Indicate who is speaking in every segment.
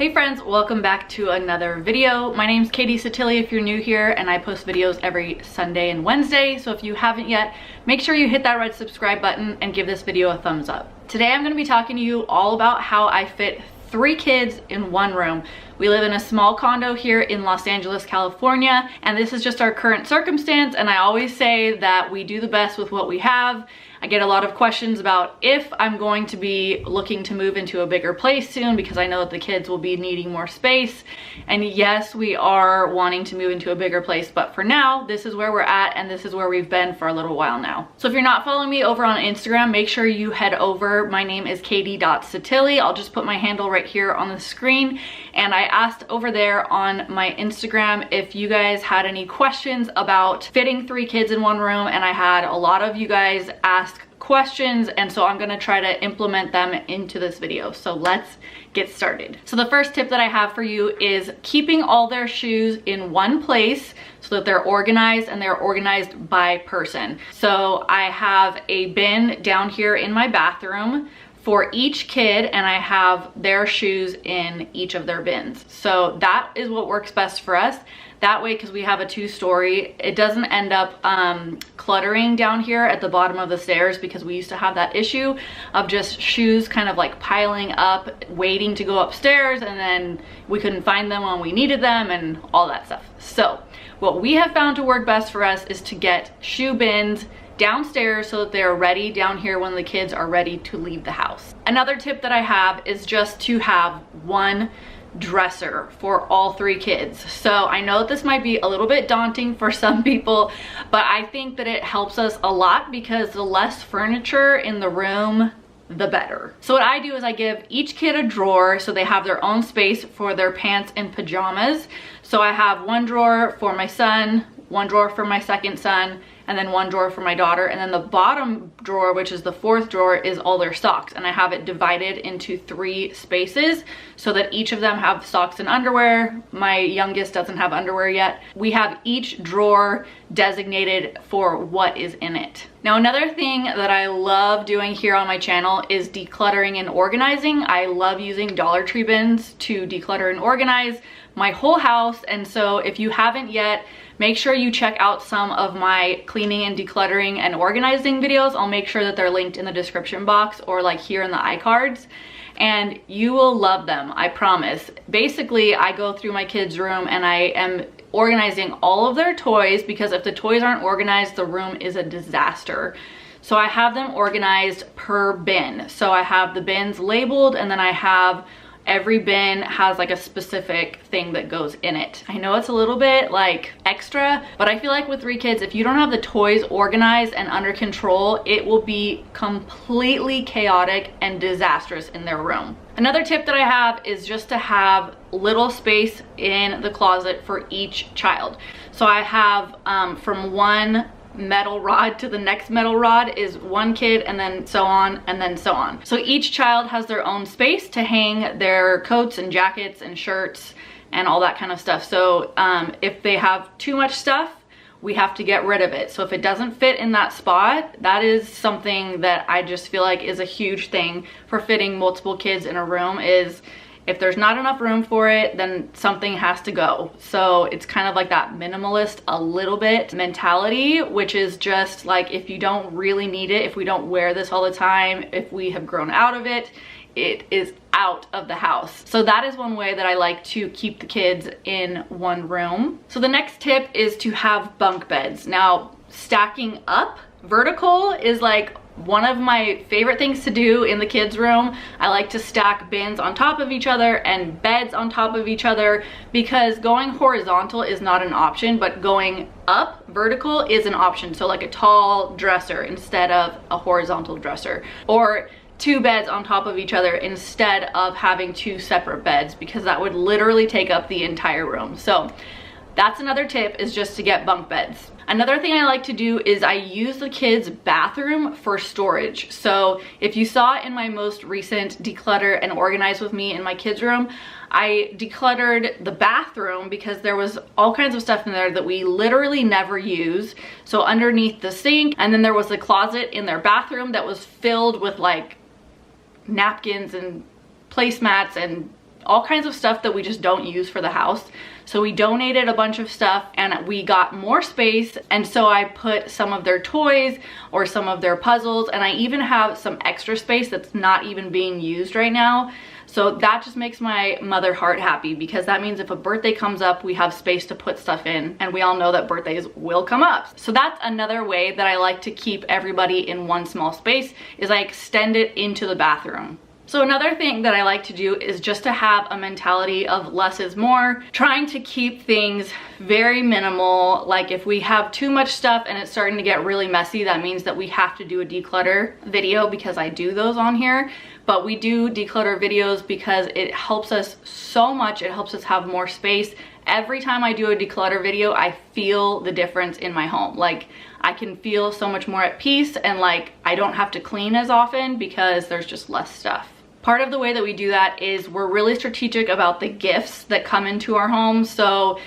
Speaker 1: Hey friends, welcome back to another video. My name's Katie Satilli if you're new here, and I post videos every Sunday and Wednesday. So if you haven't yet, make sure you hit that red subscribe button and give this video a thumbs up. Today I'm going to be talking to you all about how I fit 3 kids in one room. We live in a small condo here in Los Angeles, California, and this is just our current circumstance, and I always say that we do the best with what we have. I get a lot of questions about if I'm going to be looking to move into a bigger place soon because I know that the kids will be needing more space. And yes, we are wanting to move into a bigger place, but for now, this is where we're at and this is where we've been for a little while now. So if you're not following me over on Instagram, make sure you head over. My name is katie.satilli. I'll just put my handle right here on the screen. And I asked over there on my Instagram if you guys had any questions about fitting 3 kids in one room, and I had a lot of you guys ask questions, and so I'm going to try to implement them into this video. So let's get started. So the first tip that I have for you is keeping all their shoes in one place so that they're organized, and they're organized by person. So I have a bin down here in my bathroom for each kid, and I have their shoes in each of their bins. So that is what works best for us. That way, because we have a 2-story, it doesn't end up cluttering down here at the bottom of the stairs, because we used to have that issue of just shoes kind of like piling up, waiting to go upstairs, and then we couldn't find them when we needed them and all that stuff. So what we have found to work best for us is to get shoe bins downstairs so that they're ready down here when the kids are ready to leave the house. Another tip that I have is just to have one dresser for all 3 kids. So I know that this might be a little bit daunting for some people, but I think that it helps us a lot because the less furniture in the room, the better. So what I do is I give each kid a drawer so they have their own space for their pants and pajamas. So I have one drawer for my son, one drawer for my second son, and then one drawer for my daughter, and then the bottom drawer, which is the 4th drawer, is all their socks, and I have it divided into 3 spaces so that each of them have socks and underwear. My youngest doesn't have underwear yet. We have each drawer designated for what is in it. Now, another thing that I love doing here on my channel is decluttering and organizing. I love using Dollar Tree bins to declutter and organize my whole house, and so if you haven't yet, make sure you check out some of my cleaning and decluttering and organizing videos. I'll make sure that they're linked in the description box or like here in the iCards, and you will love them, I promise. Basically, I go through my kids' room and I am organizing all of their toys, because if the toys aren't organized, the room is a disaster. So I have them organized per bin. So I have the bins labeled, and then I have every bin has like a specific thing that goes in it. I know it's a little bit like extra, but I feel like with 3 kids, if you don't have the toys organized and under control, it will be completely chaotic and disastrous in their room. Another tip that I have is just to have little space in the closet for each child. So I have from one metal rod to the next metal rod is one kid, and then so on and then so on. So each child has their own space to hang their coats and jackets and shirts and all that kind of stuff. So if they have too much stuff, we have to get rid of it. So if it doesn't fit in that spot, that is something that I just feel like is a huge thing for fitting multiple kids in a room. Is if there's not enough room for it, then something has to go. So it's kind of like that minimalist a little bit mentality, which is just like, if you don't really need it, if we don't wear this all the time, if we have grown out of it, it is out of the house. So that is one way that I like to keep the kids in one room. So the next tip is to have bunk beds. Now, stacking up vertical is like one of my favorite things to do in the kids' room. I like to stack bins on top of each other and beds on top of each other, because going horizontal is not an option, but going up vertical is an option. So like a tall dresser instead of a horizontal dresser, or 2 beds on top of each other instead of having 2 separate beds, because that would literally take up the entire room. So that's another tip, is just to get bunk beds. Another thing I like to do is I use the kids' bathroom for storage. So if you saw in my most recent declutter and organize with me in my kids' room, I decluttered the bathroom because there was all kinds of stuff in there that we literally never use. So underneath the sink, and then there was a closet in their bathroom that was filled with like napkins and placemats and all kinds of stuff that we just don't use for the house. So we donated a bunch of stuff and we got more space, and so I put some of their toys or some of their puzzles, and I even have some extra space that's not even being used right now. So that just makes my mother heart happy, because that means if a birthday comes up, we have space to put stuff in, and we all know that birthdays will come up. So that's another way that I like to keep everybody in one small space, is I extend it into the bathroom. So another thing that I like to do is just to have a mentality of less is more, trying to keep things very minimal. Like if we have too much stuff and it's starting to get really messy, that means that we have to do a declutter video, because I do those on here. But we do declutter videos because it helps us so much. It helps us have more space. Every time I do a declutter video, I feel the difference in my home. Like I can feel so much more at peace, and like I don't have to clean as often because there's just less stuff. Part of the way that we do that is we're really strategic about the gifts that come into our home. So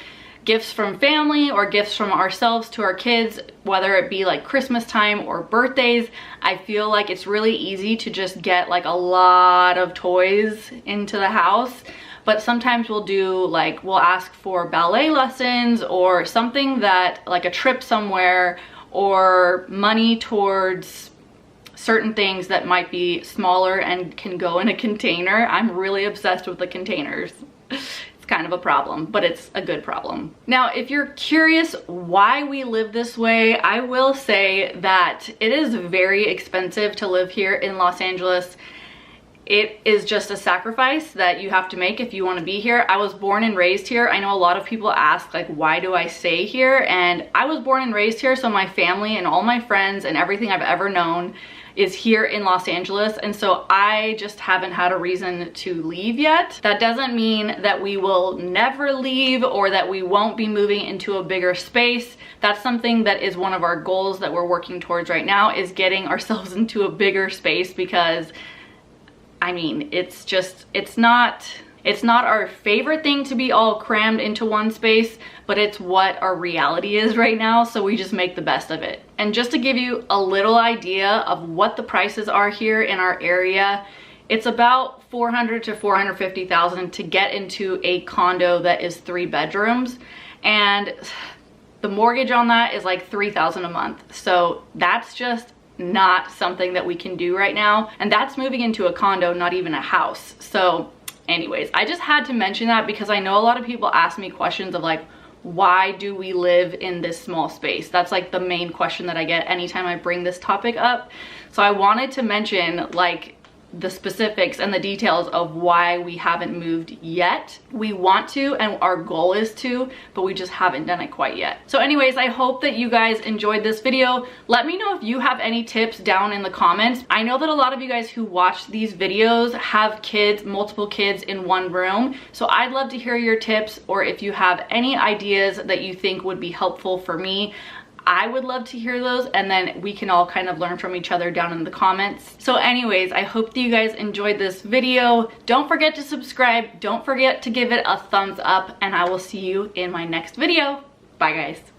Speaker 1: gifts from family or gifts from ourselves to our kids, whether it be like Christmas time or birthdays, I feel like it's really easy to just get like a lot of toys into the house. But sometimes we'll do like, we'll ask for ballet lessons or something that, like a trip somewhere, or money towards certain things that might be smaller and can go in a container. I'm really obsessed with the containers. It's kind of a problem, but it's a good problem. Now, if you're curious why we live this way, I will say that it is very expensive to live here in Los Angeles. It is just a sacrifice that you have to make if you want to be here. I was born and raised here. I know a lot of people ask, like, why do I stay here? And I was born and raised here, so my family and all my friends and everything I've ever known is here in Los Angeles, and so I just haven't had a reason to leave yet. That doesn't mean that we will never leave or that we won't be moving into a bigger space. That's something that is one of our goals that we're working towards right now, is getting ourselves into a bigger space, because I mean, it's not our favorite thing to be all crammed into one space, but it's what our reality is right now, so we just make the best of it. And just to give you a little idea of what the prices are here in our area, it's about $400,000 to $450,000 to get into a condo that is 3 bedrooms, and the mortgage on that is like $3,000 a month. So that's just not something that we can do right now, and that's moving into a condo, not even a house. So anyways, I just had to mention that because I know a lot of people ask me questions of like, why do we live in this small space? That's like the main question that I get anytime I bring this topic up. So I wanted to mention like the specifics and the details of why we haven't moved yet. We want to, and our goal is to, but we just haven't done it quite yet. So anyways, I hope that you guys enjoyed this video. Let me know if you have any tips down in the comments. I know that a lot of you guys who watch these videos have kids, multiple kids in one room. So I'd love to hear your tips, or if you have any ideas that you think would be helpful for me. I would love to hear those, and then we can all kind of learn from each other down in the comments. So anyways, I hope that you guys enjoyed this video. Don't forget to subscribe. Don't forget to give it a thumbs up, and I will see you in my next video. Bye guys.